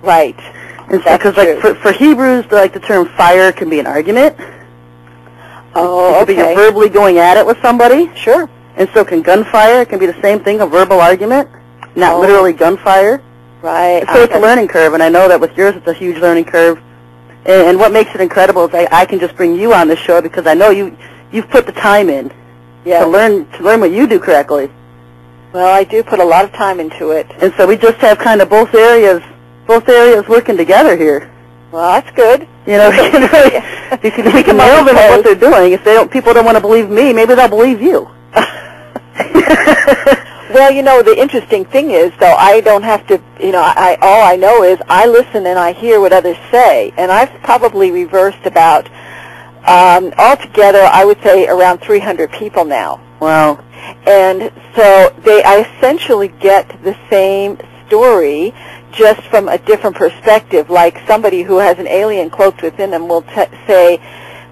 Right. Because for Hebrews, the term fire can be an argument. Oh, it could be you're verbally going at it with somebody. Sure. And so can gunfire. It can be the same thing, a verbal argument, not literally gunfire. Right. So it's a learning curve, and I know that with yours it's a huge learning curve. And what makes it incredible is I can just bring you on this show because I know you've put the time in to learn what you do correctly. Well, I do put a lot of time into it. And so we just have kind of both areas working together here. Well, that's good. You know, we can nail them at what they're doing. If people don't want to believe me, maybe they'll believe you. Well, the interesting thing is, though, I don't have to, all I know is I listen and I hear what others say. And I've probably reversed about, altogether, I would say around 300 people now. Wow. And so I essentially get the same story just from a different perspective. Like somebody who has an alien cloaked within them will say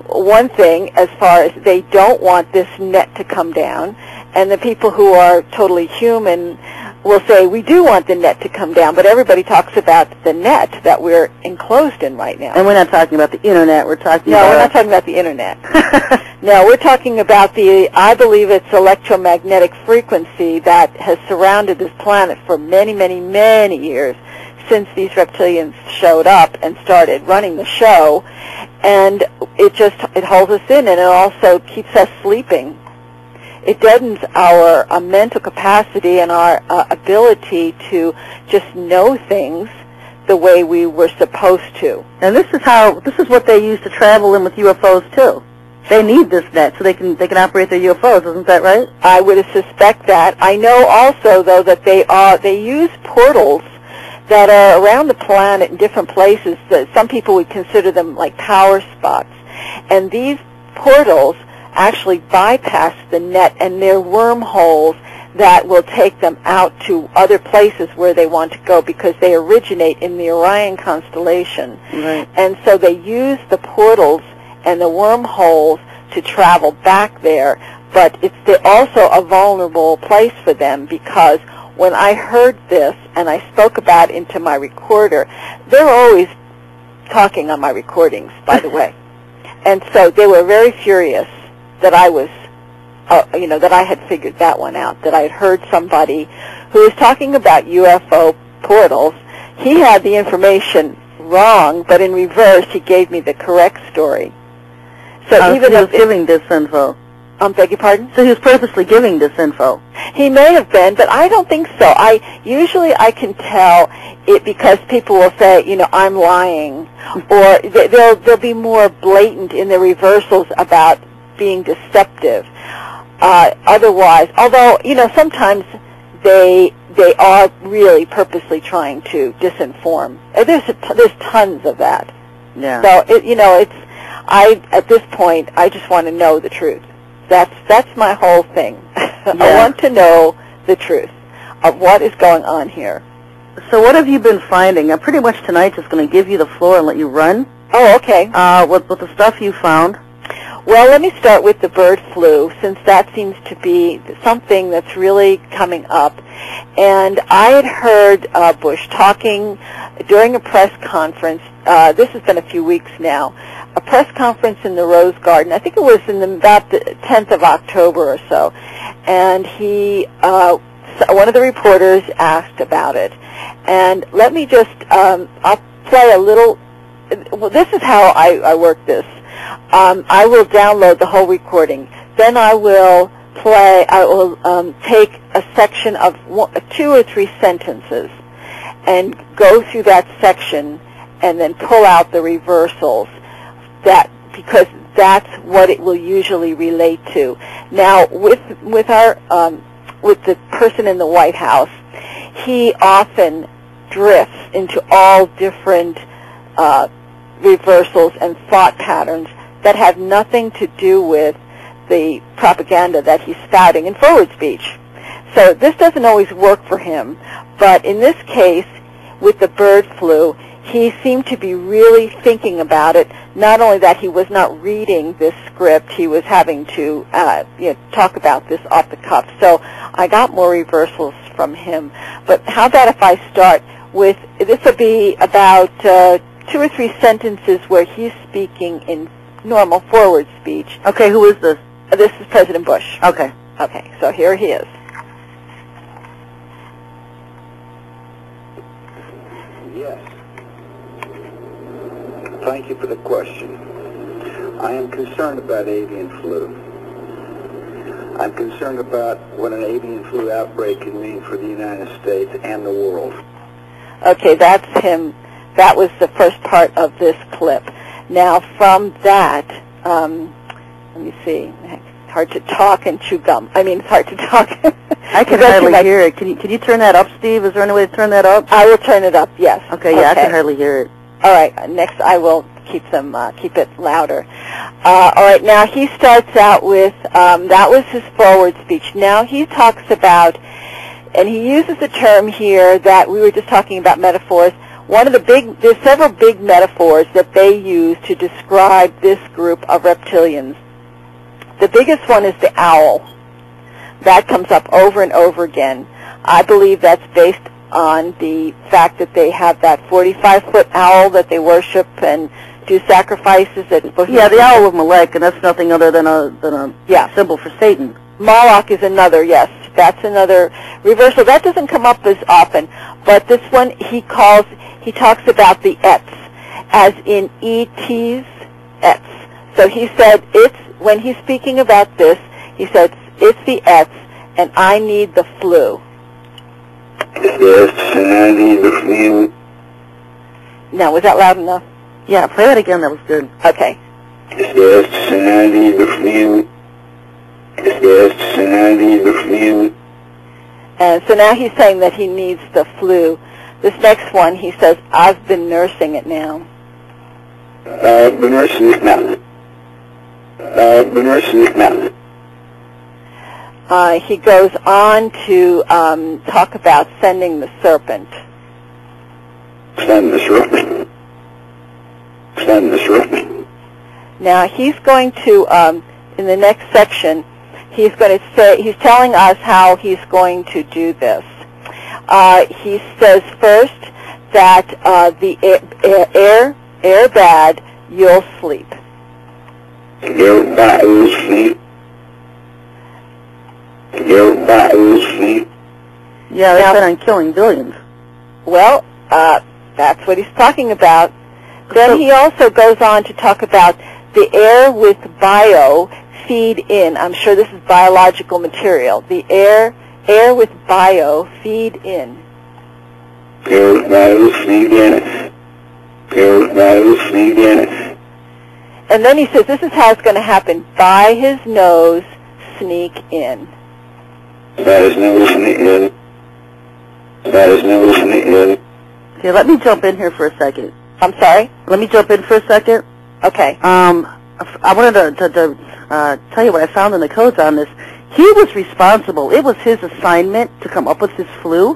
one thing as far as they don't want this net to come down, and the people who are totally human will say we do want the net to come down, but everybody talks about the net that we're enclosed in right now. And we're not talking about the Internet. We're talking No, we're not talking about the Internet. No, we're talking about I believe it's electromagnetic frequency that has surrounded this planet for many, many, many years since these reptilians showed up and started running the show, and it holds us in, and it also keeps us sleeping. It deadens our mental capacity and our ability to just know things the way we were supposed to. And this is what they use to travel in with UFOs too. They need this net so they can operate their UFOs, isn't that right? I would suspect that. I know also though that they use portals that are around the planet in different places. Some people would consider them like power spots. And these portals actually bypass the net, and they're wormholes that will take them out to other places where they want to go because they originate in the Orion constellation. Right. And so they use the portals and the wormholes to travel back there, but they're also a vulnerable place for them because when I heard this and I spoke about it into my recorder, they're always talking on my recordings, by the way. And so they were very furious that I was, that I had figured that one out, that I had heard somebody who was talking about UFO portals. He had the information wrong, but in reverse, he gave me the correct story. So even he was giving this info. Beg your pardon? So he was purposely giving this info. He may have been, but I don't think so. Usually I can tell it because people will say, I'm lying, or they'll be more blatant in their reversals about being deceptive. Otherwise, although sometimes they are really purposely trying to disinform. There's tons of that. Yeah. So at this point I just want to know the truth. That's my whole thing. Yeah. I want to know the truth of what is going on here. So what have you been finding? I'm pretty much tonight just going to give you the floor and let you run. Oh, okay. With the stuff you found. Well, let me start with the bird flu, since that seems to be something that's really coming up. And I had heard Bush talking during a press conference. This has been a few weeks now. A press conference in the Rose Garden. I think it was about the 10th of October or so. And one of the reporters asked about it. And let me just, I'll play a little. Well, this is how I work this. I will download the whole recording. Then I will take a section of 2 or 3 sentences and go through that section and then pull out the reversals, because that's what it will usually relate to. Now, with the person in the White House, he often drifts into all different reversals and thought patterns that have nothing to do with the propaganda that he's spouting in forward speech. So this doesn't always work for him, but in this case, with the bird flu, he seemed to be really thinking about it. Not only that he was not reading this script, he was having to talk about this off the cuff. So I got more reversals from him. But how about if I start this will be about 2 or 3 sentences where he's speaking in normal forward speech. Okay, who is this? This is President Bush. Okay. Okay, so here he is. Yes. Thank you for the question. I am concerned about avian flu. I'm concerned about what an avian flu outbreak can mean for the United States and the world. Okay, that's him. That was the first part of this clip. Now, from that, let me see. It's hard to talk and chew gum. I mean, it's hard to talk. I can hardly hear it. Can you turn that up, Steve? Is there any way to turn that up? I will turn it up, yes. Okay, yeah, okay. I can hardly hear it. All right, next I will keep it louder. All right, now he starts out with, that was his forward speech. Now he talks about, and he uses a term here that we were just talking about metaphors. There's several big metaphors that they use to describe this group of reptilians. The biggest one is the owl. That comes up over and over again. I believe that's based on the fact that they have that 45-foot owl that they worship and do sacrifices at. Yeah, the owl of Molech, and that's nothing other than a symbol for Satan. Moloch is another, yes. That's another reversal. That doesn't come up as often, but this one he talks about the Ets, as in E.T.'s Ets. So he said when he's speaking about this, he said, it's the Ets, and I need the flu. Yes, and I need the flu. Now, was that loud enough? Yeah, play that again. That was good. Okay. Yes, and I need the flu. Yes, and I need the flu. And so now he's saying that he needs the flu. This next one, he says, I've been nursing it now. I've been nursing it now. I've been nursing it now. He goes on to talk about sending the serpent. Send the serpent. Send the serpent. Now he's going to, in the next section, he's telling us how he's going to do this. He says first that the air bad, you'll sleep. Air bad, you'll sleep. Air bad, you'll sleep. Yeah, they said on killing billions. Well, that's what he's talking about. Then he also goes on to talk about the air with bio feed in. I'm sure this is biological material. The air with bio feed in. Air with bio feed in. Air with bio feed in. And then he says this is how it's going to happen. By his nose, sneak in. By his nose, sneak in. By his nose, sneak in. Okay, let me jump in here for a second. I'm sorry? Let me jump in for a second. Okay. I wanted to tell you what I found in the codes on this. He was responsible. It was his assignment to come up with this flu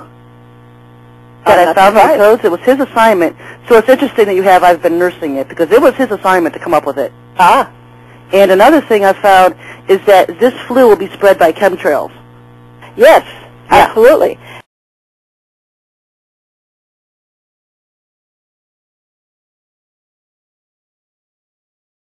that I found in the codes. It was his assignment. So it's interesting that you have I've been nursing it, because it was his assignment to come up with it. Ah. And another thing I found is that this flu will be spread by chemtrails. Yes, absolutely.